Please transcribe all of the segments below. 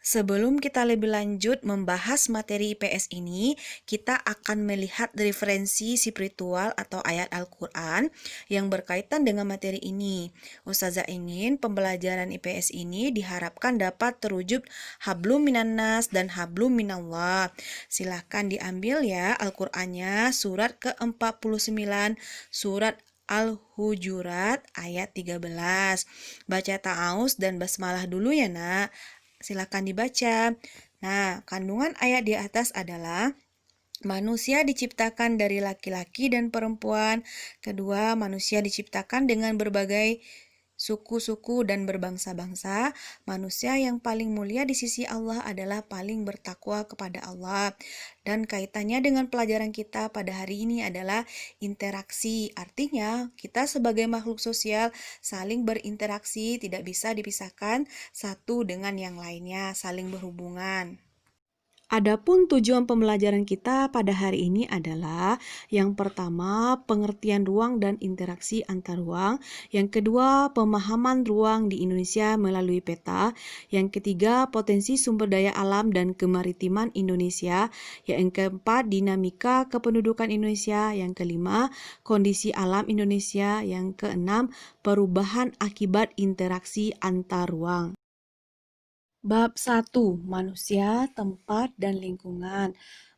Sebelum kita lebih lanjut membahas materi IPS ini, kita akan melihat referensi spiritual atau ayat Al-Quran yang berkaitan dengan materi ini. Ustazah ingin pembelajaran IPS ini diharapkan dapat terwujud hablum minannas dan hablum minallah. Silahkan diambil ya Al-Qurannya, surat ke-49, surat Al-Hujurat ayat 13. Baca ta'awuz dan basmalah dulu ya nak. Silakan dibaca. Nah, kandungan ayat di atas adalah manusia diciptakan dari laki-laki dan perempuan. Kedua, manusia diciptakan dengan berbagai suku-suku dan berbangsa-bangsa. Manusia yang paling mulia di sisi Allah adalah paling bertakwa kepada Allah. Dan kaitannya dengan pelajaran kita pada hari ini adalah interaksi. Artinya, kita sebagai makhluk sosial saling berinteraksi, tidak bisa dipisahkan satu dengan yang lainnya, saling berhubungan. Adapun tujuan pembelajaran kita pada hari ini adalah yang pertama, pengertian ruang dan interaksi antar ruang, yang kedua, pemahaman ruang di Indonesia melalui peta, yang ketiga, potensi sumber daya alam dan kemaritiman Indonesia, yang keempat, dinamika kependudukan Indonesia, yang kelima, kondisi alam Indonesia, yang keenam, perubahan akibat interaksi antar ruang. Bab 1. Manusia, tempat, dan lingkungan.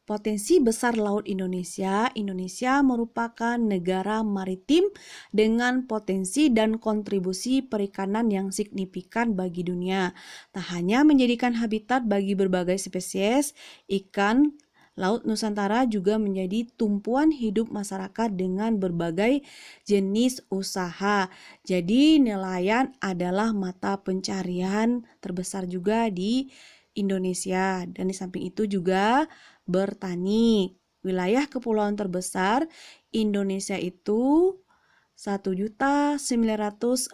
Potensi besar Laut Indonesia. Indonesia merupakan negara maritim dengan potensi dan kontribusi perikanan yang signifikan bagi dunia. Tak hanya menjadikan habitat bagi berbagai spesies ikan, Laut Nusantara juga menjadi tumpuan hidup masyarakat dengan berbagai jenis usaha. Jadi nelayan adalah mata pencarian terbesar juga di Indonesia. Dan di samping itu juga bertani. Wilayah kepulauan terbesar Indonesia itu 1.904.000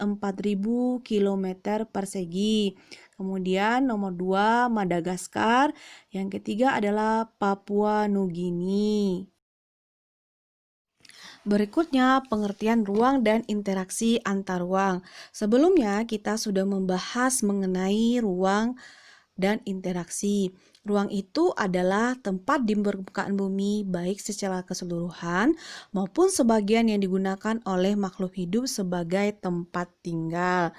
kilometer persegi. Kemudian nomor 2 Madagaskar, yang ketiga adalah Papua Nugini. Berikutnya pengertian ruang dan interaksi antar ruang. Sebelumnya kita sudah membahas mengenai ruang dan interaksi. Ruang itu adalah tempat di permukaan bumi baik secara keseluruhan maupun sebagian yang digunakan oleh makhluk hidup sebagai tempat tinggal.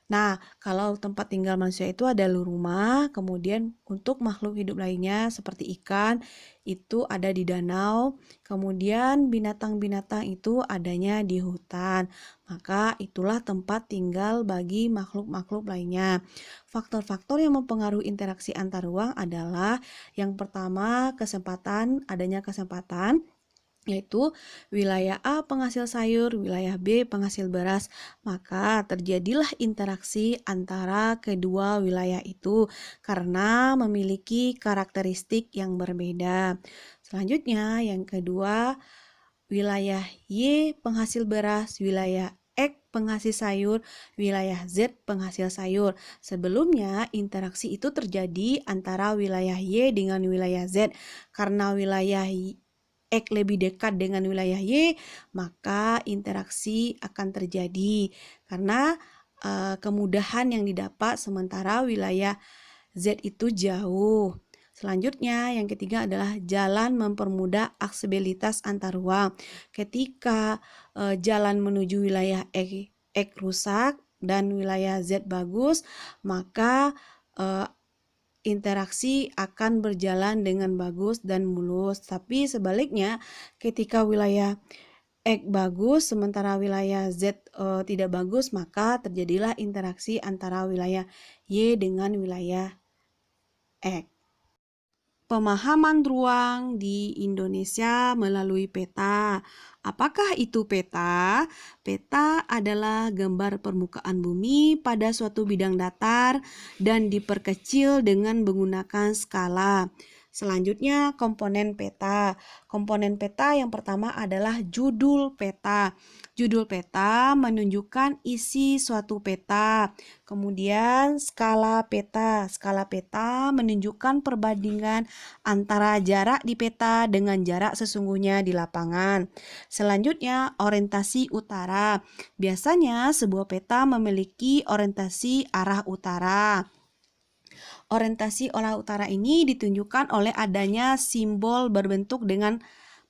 Nah, kalau tempat tinggal manusia itu ada rumah, kemudian untuk makhluk hidup lainnya seperti ikan itu ada di danau, kemudian binatang-binatang itu adanya di hutan. Maka itulah tempat tinggal bagi makhluk-makhluk lainnya. Faktor-faktor yang mempengaruhi interaksi antar ruang adalah yang pertama adanya kesempatan, yaitu wilayah A penghasil sayur, wilayah B penghasil beras, maka terjadilah interaksi antara kedua wilayah itu karena memiliki karakteristik yang berbeda. Selanjutnya, yang kedua, wilayah Y penghasil beras, wilayah X penghasil sayur, wilayah Z penghasil sayur. Sebelumnya, interaksi itu terjadi antara wilayah Y dengan wilayah Z karena wilayah X lebih dekat dengan wilayah Y, maka interaksi akan terjadi karena kemudahan yang didapat sementara wilayah Z itu jauh. Selanjutnya, yang ketiga adalah jalan mempermudah aksesibilitas antar ruang. Ketika jalan menuju wilayah X rusak dan wilayah Z bagus, maka interaksi akan berjalan dengan bagus dan mulus. Tapi sebaliknya, ketika wilayah X bagus sementara wilayah Z tidak bagus, maka terjadilah interaksi antara wilayah Y dengan wilayah X. Pemahaman ruang di Indonesia melalui peta. Apakah itu peta? Peta adalah gambar permukaan bumi pada suatu bidang datar dan diperkecil dengan menggunakan skala. Selanjutnya, komponen peta. Komponen peta yang pertama adalah judul peta. Judul peta menunjukkan isi suatu peta. Kemudian, skala peta. Skala peta menunjukkan perbandingan antara jarak di peta dengan jarak sesungguhnya di lapangan. Selanjutnya, orientasi utara. Biasanya, sebuah peta memiliki orientasi arah utara. Orientasi olah utara ini ditunjukkan oleh adanya simbol berbentuk dengan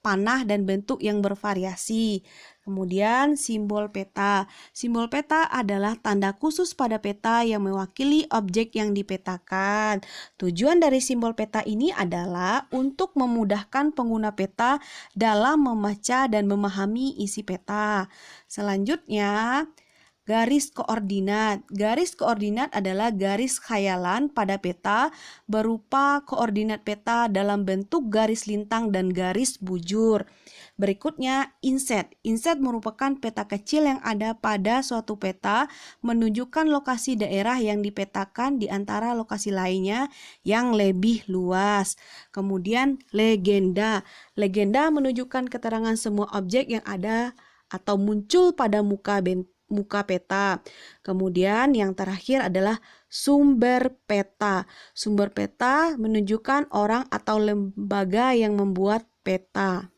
panah dan bentuk yang bervariasi. Kemudian simbol peta. Simbol peta adalah tanda khusus pada peta yang mewakili objek yang dipetakan. Tujuan dari simbol peta ini adalah untuk memudahkan pengguna peta dalam membaca dan memahami isi peta. Selanjutnya, garis koordinat. Garis koordinat adalah garis khayalan pada peta berupa koordinat peta dalam bentuk garis lintang dan garis bujur. Berikutnya, inset. Inset merupakan peta kecil yang ada pada suatu peta menunjukkan lokasi daerah yang dipetakan di antara lokasi lainnya yang lebih luas. Kemudian, legenda. Legenda menunjukkan keterangan semua objek yang ada atau muncul pada muka peta. Kemudian yang terakhir adalah sumber peta. Sumber peta menunjukkan orang atau lembaga yang membuat peta.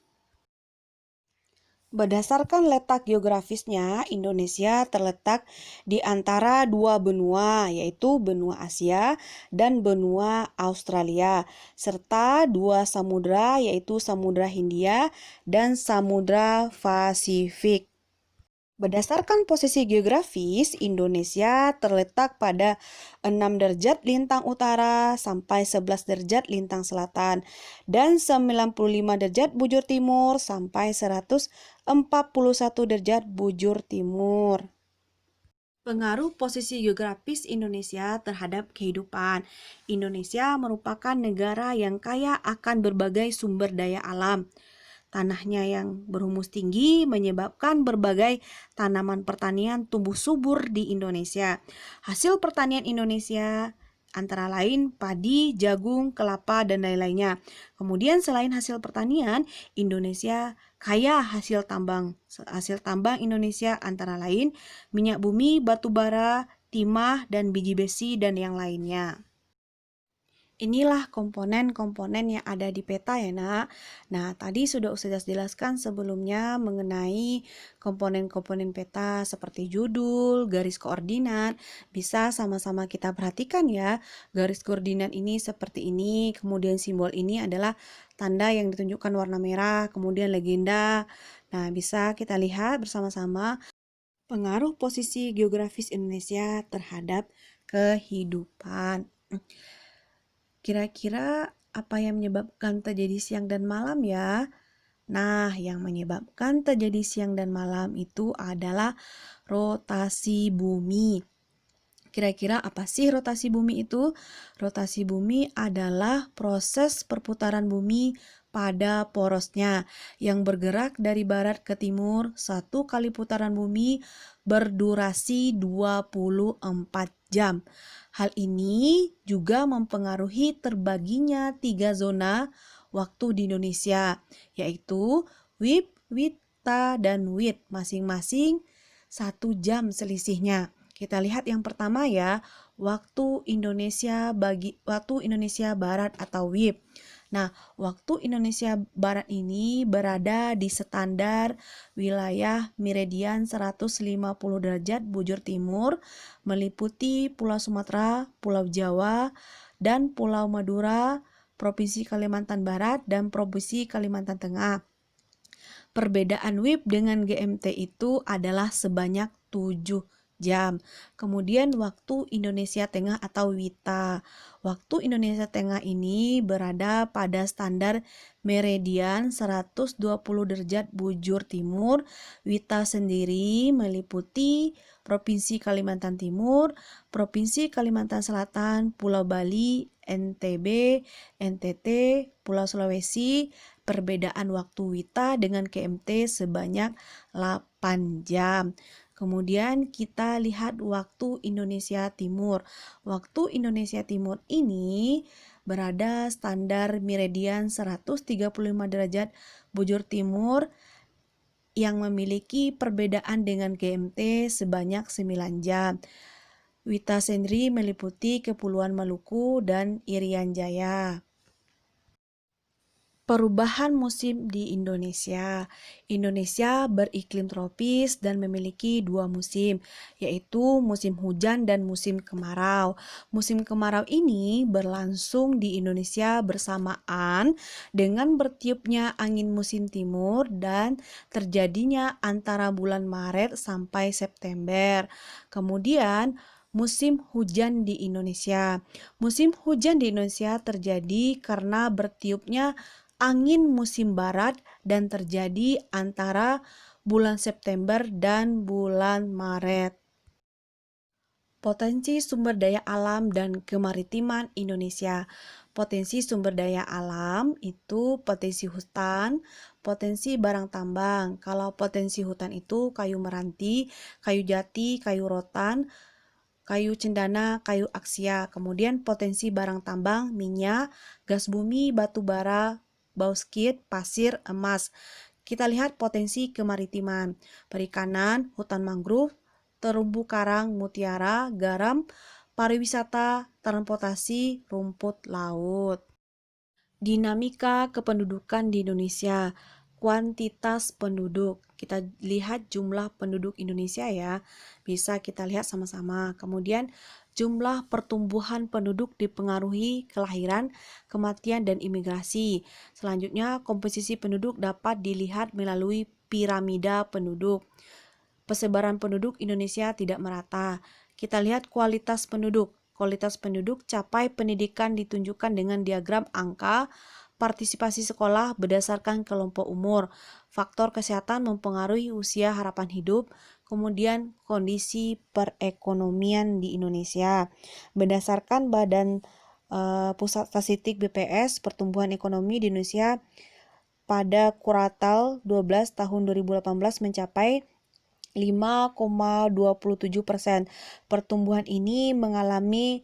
Berdasarkan letak geografisnya, Indonesia terletak di antara dua benua, yaitu benua Asia dan benua Australia, serta dua samudra, yaitu Samudra Hindia dan Samudra Pasifik. Berdasarkan posisi geografis, Indonesia terletak pada 6 derajat lintang utara sampai 11 derajat lintang selatan dan 95 derajat bujur timur sampai 141 derajat bujur timur. Pengaruh posisi geografis Indonesia terhadap kehidupan. Indonesia merupakan negara yang kaya akan berbagai sumber daya alam. Tanahnya yang berhumus tinggi menyebabkan berbagai tanaman pertanian tumbuh subur di Indonesia. Hasil pertanian Indonesia antara lain padi, jagung, kelapa, dan lain-lainnya. Kemudian selain hasil pertanian, Indonesia kaya hasil tambang. Hasil tambang Indonesia antara lain minyak bumi, batu bara, timah, dan biji besi, dan yang lainnya. Inilah komponen-komponen yang ada di peta ya nak. Nah tadi sudah Ustazah jelaskan sebelumnya mengenai komponen-komponen peta seperti judul, garis koordinat. Bisa sama-sama kita perhatikan ya. Garis koordinat ini seperti ini, kemudian simbol ini adalah tanda yang ditunjukkan warna merah, kemudian legenda. Nah bisa kita lihat bersama-sama pengaruh posisi geografis Indonesia terhadap kehidupan. Kira-kira apa yang menyebabkan terjadi siang dan malam ya? Nah, yang menyebabkan terjadi siang dan malam itu adalah rotasi bumi. Kira-kira apa sih rotasi bumi itu? Rotasi bumi adalah proses perputaran bumi pada porosnya yang bergerak dari barat ke timur. Satu kali putaran bumi berdurasi 24 jam. Hal ini juga mempengaruhi terbaginya 3 zona waktu di Indonesia, yaitu WIB, WITA, dan WIT, masing-masing 1 jam selisihnya. Kita lihat yang pertama ya, waktu Indonesia Barat atau WIB. Nah, waktu Indonesia Barat ini berada di standar wilayah meridian 150 derajat bujur timur, meliputi Pulau Sumatera, Pulau Jawa, dan Pulau Madura, Provinsi Kalimantan Barat, dan Provinsi Kalimantan Tengah. Perbedaan WIB dengan GMT itu adalah sebanyak 7 jam. Kemudian waktu Indonesia Tengah atau WITA. Waktu Indonesia Tengah ini berada pada standar meridian 120 derajat bujur timur. WITA sendiri meliputi Provinsi Kalimantan Timur, Provinsi Kalimantan Selatan, Pulau Bali, NTB, NTT, Pulau Sulawesi. Perbedaan waktu WITA dengan GMT sebanyak 8 jam. Kemudian kita lihat waktu Indonesia Timur. Waktu Indonesia Timur ini berada standar meridian 135 derajat bujur timur yang memiliki perbedaan dengan GMT sebanyak 9 jam. WITA sendiri meliputi Kepulauan Maluku dan Irian Jaya. Perubahan musim di Indonesia. Indonesia beriklim tropis dan memiliki dua musim, yaitu musim hujan dan musim kemarau. Musim kemarau ini berlangsung di Indonesia bersamaan dengan bertiupnya angin musim timur dan terjadinya antara bulan Maret sampai September. Kemudian, musim hujan di Indonesia. Musim hujan di Indonesia terjadi karena bertiupnya angin musim barat dan terjadi antara bulan September dan bulan Maret. Potensi sumber daya alam dan kemaritiman Indonesia. Potensi sumber daya alam itu potensi hutan, potensi barang tambang. Kalau potensi hutan itu kayu meranti, kayu jati, kayu rotan, kayu cendana, kayu aksia. Kemudian potensi barang tambang, minyak, gas bumi, batu bara, bauksit, pasir, emas. Kita lihat potensi kemaritiman, perikanan, hutan mangrove, terumbu karang, mutiara, garam, pariwisata, transportasi, rumput laut. Dinamika kependudukan di Indonesia, kuantitas penduduk. Kita lihat jumlah penduduk Indonesia ya, bisa kita lihat sama-sama. Kemudian jumlah pertumbuhan penduduk dipengaruhi kelahiran, kematian, dan imigrasi. Selanjutnya, komposisi penduduk dapat dilihat melalui piramida penduduk. Persebaran penduduk Indonesia tidak merata. Kita lihat kualitas penduduk. Kualitas penduduk capai pendidikan ditunjukkan dengan diagram angka, partisipasi sekolah berdasarkan kelompok umur, faktor kesehatan mempengaruhi usia harapan hidup, kemudian kondisi perekonomian di Indonesia. Berdasarkan Badan Pusat Statistik BPS, pertumbuhan ekonomi di Indonesia pada kuartal 12 tahun 2018 mencapai 5,27%. Pertumbuhan ini mengalami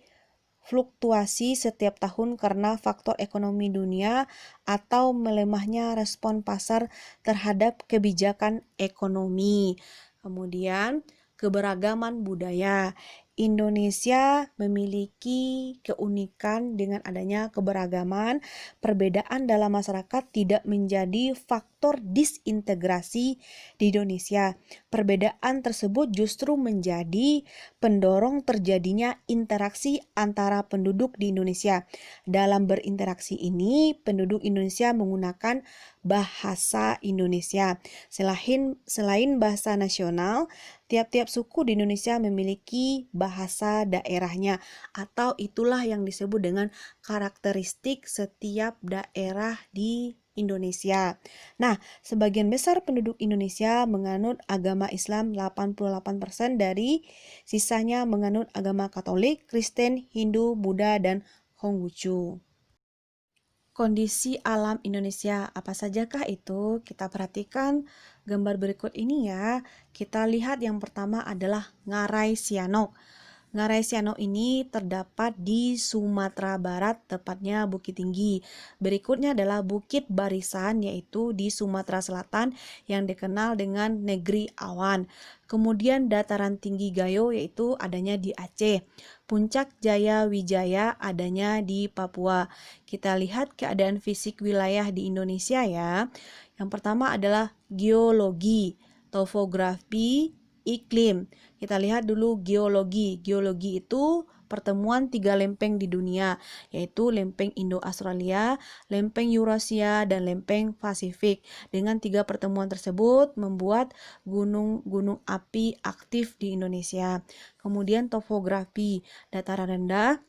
fluktuasi setiap tahun karena faktor ekonomi dunia atau melemahnya respon pasar terhadap kebijakan ekonomi. Kemudian, keberagaman budaya. Indonesia memiliki keunikan dengan adanya keberagaman. Perbedaan dalam masyarakat tidak menjadi faktor disintegrasi di Indonesia. Perbedaan tersebut justru menjadi pendorong terjadinya interaksi antara penduduk di Indonesia. Dalam berinteraksi ini, penduduk Indonesia menggunakan bahasa Indonesia. Selain bahasa nasional, tiap-tiap suku di Indonesia memiliki bahasa daerahnya, atau itulah yang disebut dengan karakteristik setiap daerah di Indonesia. Nah, sebagian besar penduduk Indonesia menganut agama Islam 88% dari sisanya menganut agama Katolik, Kristen, Hindu, Buddha, dan Konghucu. Kondisi alam Indonesia apa sajakah itu? Kita perhatikan gambar berikut ini ya. Kita lihat yang pertama adalah Ngarai Sianok. Ngarai Sianok ini terdapat di Sumatera Barat, tepatnya Bukit Tinggi. Berikutnya adalah Bukit Barisan, yaitu di Sumatera Selatan yang dikenal dengan Negeri Awan. Kemudian dataran tinggi Gayo, yaitu adanya di Aceh. Puncak Jaya Wijaya adanya di Papua. Kita lihat keadaan fisik wilayah di Indonesia ya. Yang pertama adalah geologi, topografi, iklim. Kita lihat dulu geologi. Geologi itu pertemuan tiga lempeng di dunia, yaitu lempeng Indo-Australia, lempeng Eurasia, dan lempeng Pasifik. Dengan tiga pertemuan tersebut membuat gunung-gunung api aktif di Indonesia. Kemudian topografi, dataran rendah,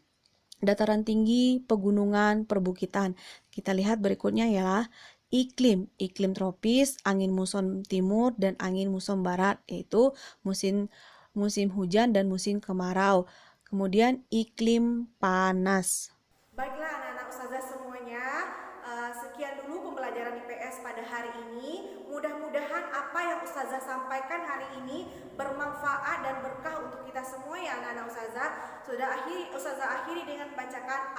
dataran tinggi, pegunungan, perbukitan. Kita lihat berikutnya ya. Iklim tropis, angin muson timur dan angin muson barat, yaitu musim musim hujan dan musim kemarau. Kemudian iklim panas. Baiklah anak-anak ustazah semuanya, sekian dulu pembelajaran IPS pada hari ini. Mudah-mudahan apa yang ustazah sampaikan hari ini bermanfaat dan berkah untuk kita semua ya anak-anak ustazah. Ustazah akhiri dengan bacakan